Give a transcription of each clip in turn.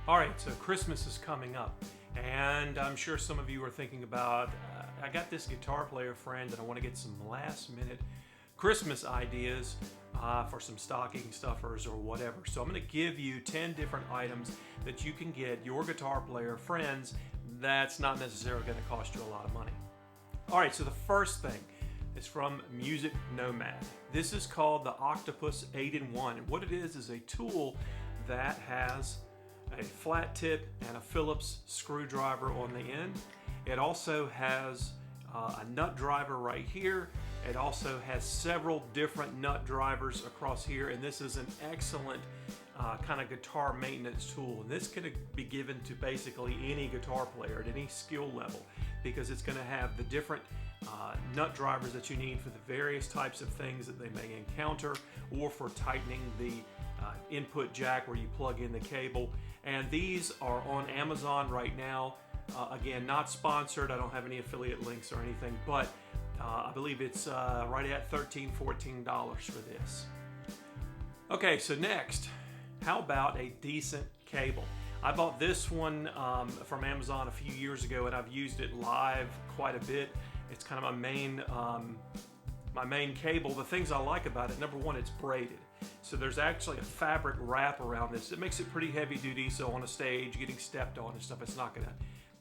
All right, so Christmas is coming up, and I'm sure some of you are thinking about, I got this guitar player friend and I want to get some last minute Christmas ideas for some stocking stuffers or whatever. So I'm going to give you 10 different items that you can get your guitar player friends that's not necessarily going to cost you a lot of money. All right, so the first thing is from Music Nomad. This is called the Octopus 8-in-1, and what it is a tool that has a flat tip and a Phillips screwdriver on the end. It also has a nut driver right here. It also has several different nut drivers across here, and this is an excellent kind of guitar maintenance tool. And this can be given to basically any guitar player at any skill level, because it's going to have the different nut drivers that you need for the various types of things that they may encounter, or for tightening the input jack where you plug in the cable. And these are on Amazon right now. Again, not sponsored. I don't have any affiliate links or anything, but I believe it's right at $13, $14 for this. Okay, so next, how about a decent cable? I bought this one from Amazon a few years ago, and I've used it live quite a bit. It's kind of my main cable. The things I like about it, number one, it's braided. So there's actually a fabric wrap around this. It makes it pretty heavy duty, so on a stage, getting stepped on and stuff, it's not gonna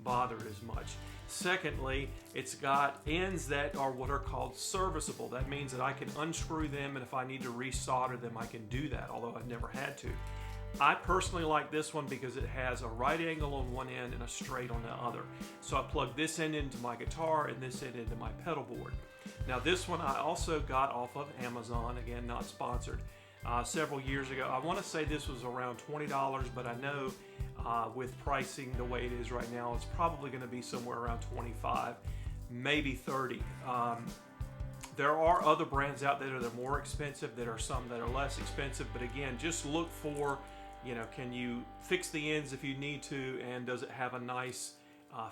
bother it as much. Secondly, it's got ends that are what are called serviceable. That means that I can unscrew them, and if I need to resolder them, I can do that, although I've never had to. I personally like this one because it has a right angle on one end and a straight on the other. So I plug this end into my guitar and this end into my pedal board. Now this one I also got off of Amazon, again not sponsored, several years ago. I want to say this was around $20, but I know with pricing the way it is right now, it's probably going to be somewhere around $25, maybe $30. There are other brands out there that are more expensive. There are some that are less expensive, but again, just look for, can you fix the ends if you need to, and does it have a nice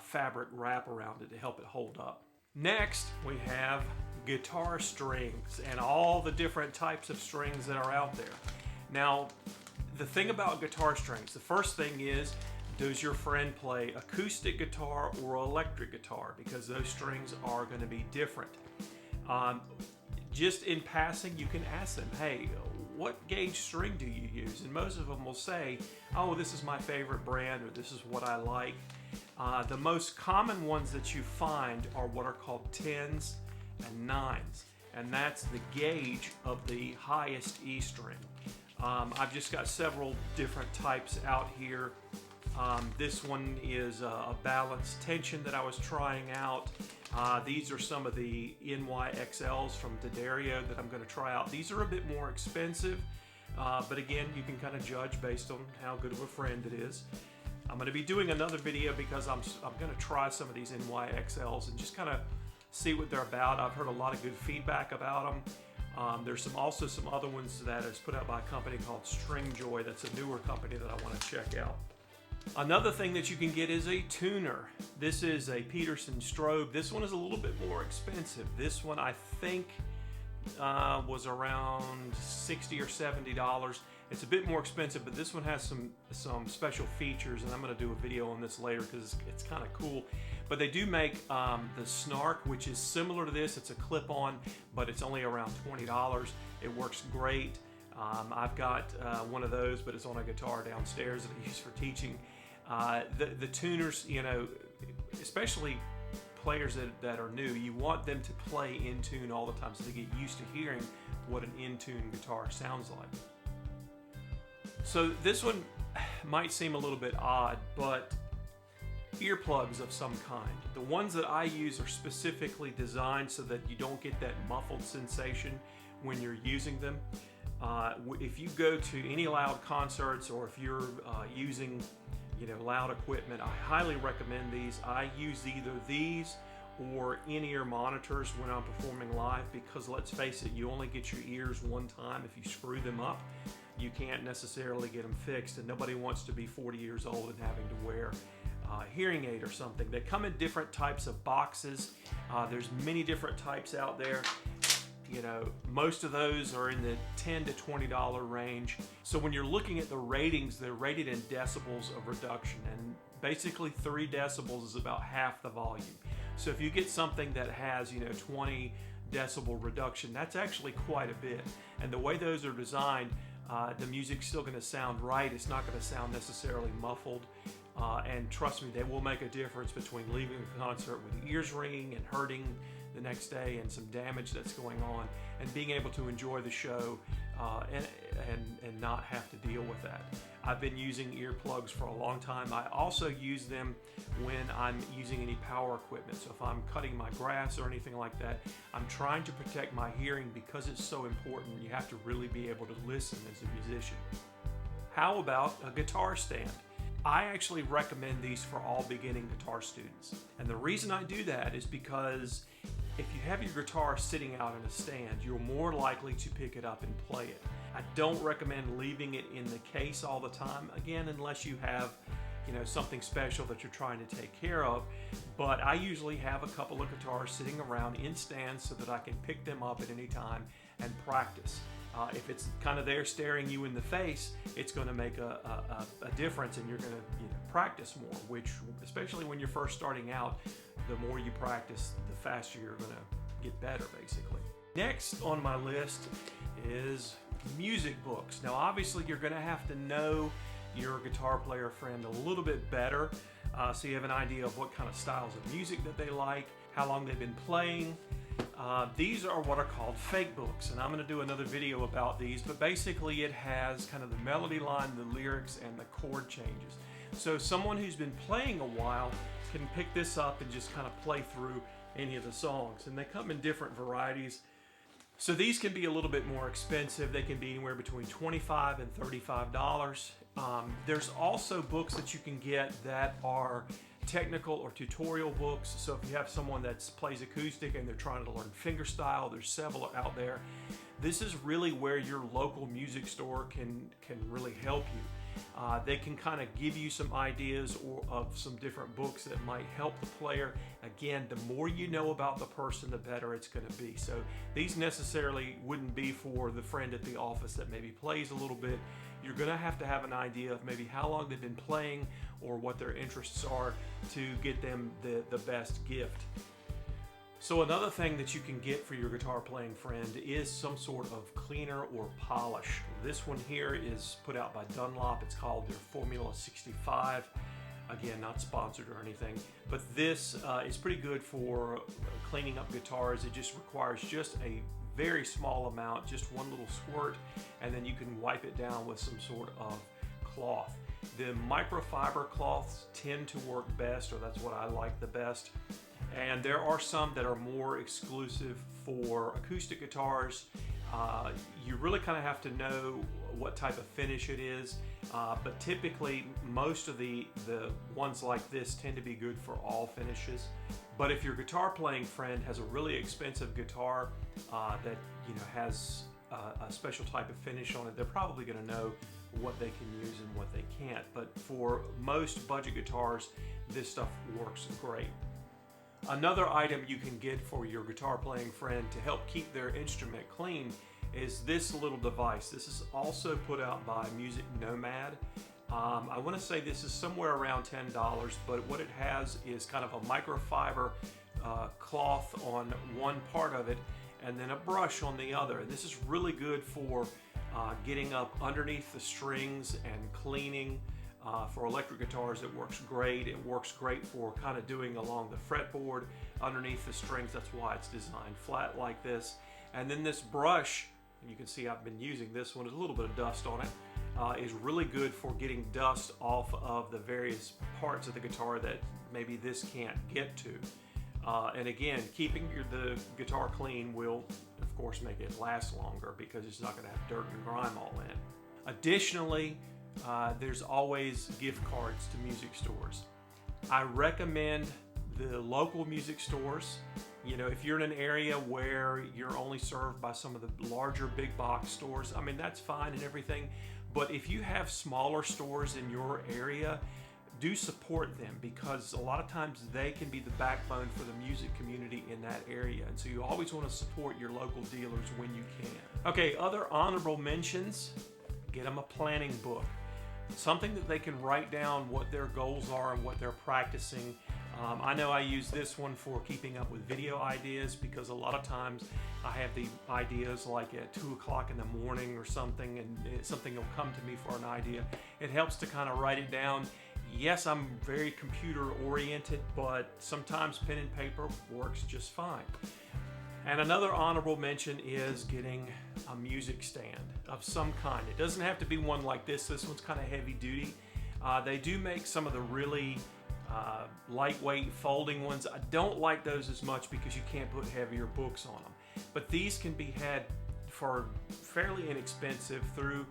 fabric wrap around it to help it hold up. Next, we have guitar strings and all the different types of strings that are out there. Now, the thing about guitar strings, the first thing is, does your friend play acoustic guitar or electric guitar? Because those strings are going to be different. Just in passing, you can ask them, hey, what gauge string do you use? And most of them will say, oh, this is my favorite brand, or this is what I like. The most common ones that you find are what are called 10s and 9s, and that's the gauge of the highest E string. I've just got several different types out here. This one is a balanced tension that I was trying out. These are some of the NYXLs from Guitarists that I'm going to try out. These are a bit more expensive, but again, you can kind of judge based on how good of a friend it is. I'm going to be doing another video because I'm going to try some of these NYXLs and just kind of see what they're about. I've heard a lot of good feedback about them. There's also some other ones that is put out by a company called Stringjoy. That's a newer company that I want to check out. Another thing that you can get is a tuner. This is a Peterson strobe. This one is a little bit more expensive. This one I think was around $60 or $70. It's a bit more expensive, but this one has some special features, and I'm going to do a video on this later because it's kind of cool. But they do make the Snark, which is similar to this. It's a clip-on, but it's only around $20. It works great. I've got one of those, but it's on a guitar downstairs that I use for teaching. The tuners, especially players that are new, you want them to play in tune all the time so they get used to hearing what an in-tune guitar sounds like. So this one might seem a little bit odd, but earplugs of some kind. The ones that I use are specifically designed so that you don't get that muffled sensation when you're using them. If you go to any loud concerts, or if you're using loud equipment, I highly recommend these. I use either these or in-ear monitors when I'm performing live, because let's face it, you only get your ears one time. If you screw them up, you can't necessarily get them fixed, and nobody wants to be 40 years old and having to wear a hearing aid or something. They come in different types of boxes. There's many different types out there. You know, most of those are in the $10 to $20 range. So when you're looking at the ratings, they're rated in decibels of reduction, and basically 3 decibels is about half the volume. So if you get something that has, you know, 20 decibel reduction, that's actually quite a bit. And the way those are designed, the music's still going to sound right. It's not going to sound necessarily muffled. And trust me, they will make a difference between leaving a concert with ears ringing and hurting the next day and some damage that's going on, and being able to enjoy the show and not have to deal with that. I've been using earplugs for a long time. I also use them when I'm using any power equipment. So if I'm cutting my grass or anything like that, I'm trying to protect my hearing because it's so important. You have to really be able to listen as a musician. How about a guitar stand? I actually recommend these for all beginning guitar students. And the reason I do that is because if you have your guitar sitting out in a stand, you're more likely to pick it up and play it. I don't recommend leaving it in the case all the time, again, unless you have, you know, something special that you're trying to take care of. But I usually have a couple of guitars sitting around in stands so that I can pick them up at any time and practice. If it's kind of there staring you in the face, it's going to make a difference, and you're going to, you know, practice more, which, especially when you're first starting out, the more you practice, the faster you're going to get better, basically. Next on my list is music books. Now, obviously, you're going to have to know your guitar player friend a little bit better, so you have an idea of what kind of styles of music that they like, how long they've been playing. These are what are called fake books, and I'm going to do another video about these, but basically it has kind of the melody line, the lyrics, and the chord changes. So someone who's been playing a while can pick this up and just kind of play through any of the songs, and they come in different varieties. So these can be a little bit more expensive. They can be anywhere between $25 and $35. There's also books that you can get that are technical or tutorial books. So if you have someone that plays acoustic and they're trying to learn fingerstyle, there's several out there. This is really where your local music store can really help you. They can kind of give you some ideas of some different books that might help the player. Again, the more you know about the person, the better it's going to be. So these necessarily wouldn't be for the friend at the office that maybe plays a little bit. You're going to have an idea of maybe how long they've been playing or what their interests are to get them the best gift. So another thing that you can get for your guitar playing friend is some sort of cleaner or polish. This one here is put out by Dunlop. It's called their Formula 65. Again, not sponsored or anything, but this is pretty good for cleaning up guitars. It just requires just a very small amount, just one little squirt, and then you can wipe it down with some sort of cloth. The microfiber cloths tend to work best, or that's what I like the best. And there are some that are more exclusive for acoustic guitars. You really kind of have to know what type of finish it is, but typically most of the ones like this tend to be good for all finishes. But if your guitar playing friend has a really expensive guitar that, you know, has a special type of finish on it, they're probably going to know what they can use and what they can't. But for most budget guitars, this stuff works great. Another item you can get for your guitar playing friend to help keep their instrument clean is this little device. This is also put out by Music Nomad. I want to say this is somewhere around $10, but what it has is kind of a microfiber cloth on one part of it and then a brush on the other. And this is really good for getting up underneath the strings and cleaning. For electric guitars, it works great. It works great for kind of doing along the fretboard underneath the strings. That's why it's designed flat like this. And then this brush, and you can see I've been using this one, there's a little bit of dust on it, is really good for getting dust off of the various parts of the guitar that maybe this can't get to. And again, keeping the guitar clean will, of course, make it last longer because it's not going to have dirt and grime all in. Additionally, there's always gift cards to music stores. I recommend the local music stores. You know, if you're in an area where you're only served by some of the larger big box stores, I mean, that's fine and everything. But if you have smaller stores in your area, do support them, because a lot of times they can be the backbone for the music community in that area. And so you always want to support your local dealers when you can. Okay, other honorable mentions, get them a planning book. Something that they can write down what their goals are and what they're practicing. I know I use this one for keeping up with video ideas, because a lot of times I have the ideas like at 2 o'clock in the morning or something, and something will come to me for an idea. It helps to kind of write it down. Yes, I'm very computer oriented, but sometimes pen and paper works just fine. And another honorable mention is getting a music stand of some kind. It doesn't have to be one like this. This one's kind of heavy duty. They do make some of the really lightweight folding ones. I don't like those as much because you can't put heavier books on them. But these can be had for fairly inexpensive through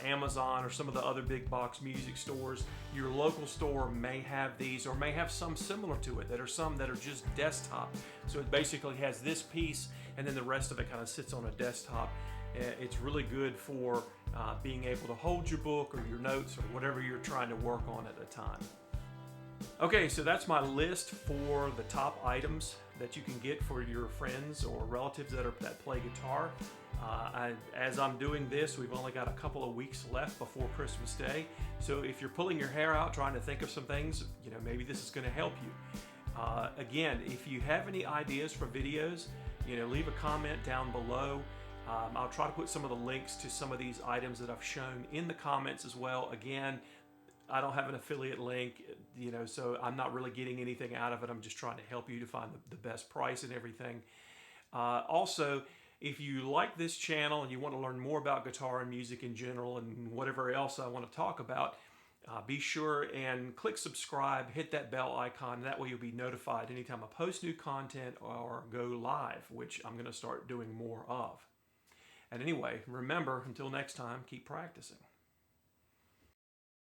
Amazon or some of the other big box music stores. Your local store may have these, or may have some similar to it. That are some that are just desktop. So it basically has this piece, and then the rest of it kind of sits on a desktop. It's really good for being able to hold your book or your notes or whatever you're trying to work on at the time. Okay, so that's my list for the top items that you can get for your friends or relatives that play guitar. As I'm doing this, we've only got a couple of weeks left before Christmas Day. So if you're pulling your hair out trying to think of some things, maybe this is going to help you. Again, if you have any ideas for videos, leave a comment down below. I'll try to put some of the links to some of these items that I've shown in the comments as well. Again, I don't have an affiliate link, so I'm not really getting anything out of it. I'm just trying to help you to find the best price and everything. Also, if you like this channel and you want to learn more about guitar and music in general and whatever else I want to talk about, be sure and click subscribe, hit that bell icon, and that way you'll be notified anytime I post new content or go live, which I'm going to start doing more of. And anyway, remember, until next time, keep practicing.